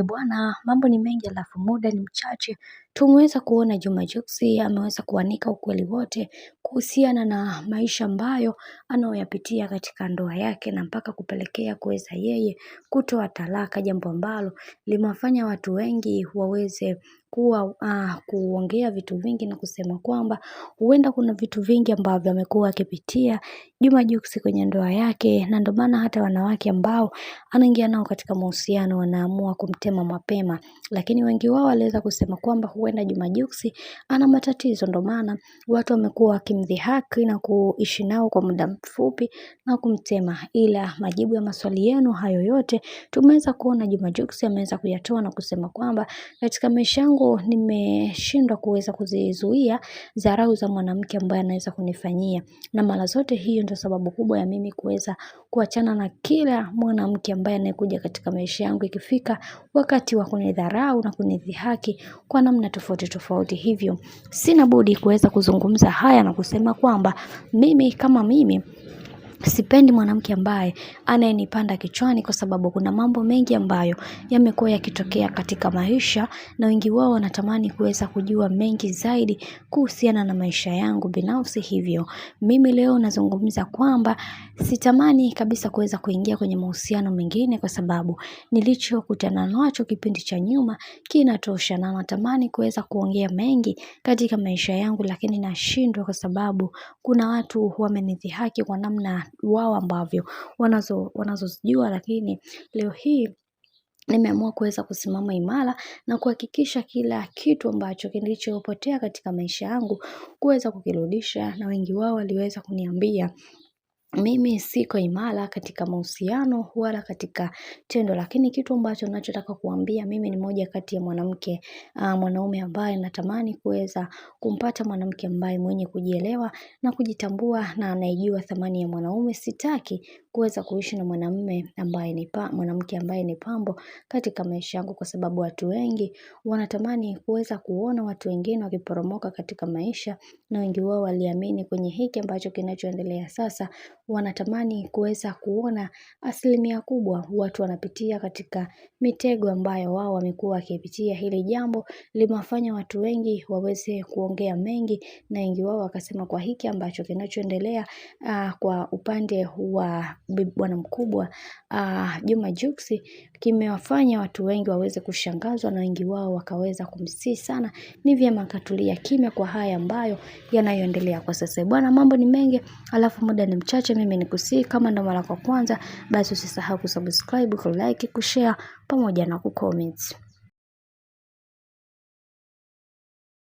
Bwana, mambo ni mengi alafu muda ni mchache. Tumeweza kuona Juma Jux ameweza kuanika ukweli wote kuhusiana na maisha ambayo anayoyapitia katika ndoa yake na mpaka kupelekea kuweza yeye kutoa talaka, jambo ambalo limewafanya watu wengi waweze kuongea vitu vingi na kusema kwamba huenda kuna vitu vingi ambavyo amekuwa akipitia Juma Jux kwenye ndoa yake, na ndio maana hata wanawake ambao anaingia nao katika mahusiano wanaamua kumtema mapema. Lakini wengi wao waliweza kusema kwamba huenda Juma Jux ana matatizo, ndio maana watu wamekuwa wakimdhihaki na kuishi nao kwa muda mfupi na kumtema. Ila majibu ya maswali yenu hayo yote tumeweza kuona Juma Jux ameweza kuyatoa na kusema kwamba katika maisha yangu nimeshindwa kuweza kuzizuia dharau za mwanamke ambaye anaweza kunifanyia, na mara zote hiyo ndio sababu kubwa ya mimi kuweza kuachana na kila mwanamke ambaye anayekuja katika maisha yangu ikifika wakati wa kunidharau na kunidhihaki kwa namna tofauti tofauti. Hivyo sina budi kuweza kuzungumza haya na kusema kwamba mimi kama mimi sipendi mwanamke ambaye anayenipanda kichwani, kwa sababu kuna mambo mengi ambayo yamekuwa yakitokea katika maisha na wengi wao wanatamani kuweza kujua mengi zaidi kuhusiana na maisha yangu binafsi. Hivyo mimi leo nazungumza kwamba sitamani kabisa kuweza kuingia kwenye mahusiano mengine, kwa sababu nilichokutana nacho kipindi cha nyuma kinatosha, na natamani kuweza kuongea mengi katika maisha yangu, lakini nashindwa kwa sababu kuna watu wamenidhihaki kwa namna wao ambavyo wanazojua. Lakini leo hii nimeamua kuweza kusimama imara na kuhakikisha kila kitu ambacho kilichopotea katika maisha yangu kuweza kukirudisha, na wengi wao waliweza kuniambia mimi siko imara katika mahusiano wala katika tendo. Lakini kitu ambacho ninachotaka kuambia, mimi ni moja kati ya mwanaume ambaye natamani kuweza kumpata mwanamke ambaye mwenye kujielewa na kujitambua na anayejua thamani ya mwanaume. Sitaki kuweza kuishi na mwanamke ambaye ni pambo katika maisha yangu, kwa sababu watu wengi wanatamani kuweza kuona watu wengine wakiporomoka katika maisha, na wengi wao waliamini kwenye hiki ambacho kinachoendelea sasa. Wanatamani kuweza kuona asilimia kubwa watu wanapitia katika mitego ambayo wao wamekuwa wakipitia. Hili jambo limewafanya watu wengi waweze kuongea mengi, na wengi wao wakasema kwa hiki ambacho kinachoendelea kwa upande wa bwana mkubwa Juma Jux kimewafanya watu wengi waweze kushangazwa, na wengi wao wakaweza kumsihi sana ni vyema akatulia kimya kwa haya ambayo yanayoendelea kwa sasa. Bwana, mambo ni mengi alafu muda ni mchache. Mimi nikusihi, kama ndo mara kwa kwanza, basi usisahau kusubscribe, kulike, kushare pamoja na kucomment.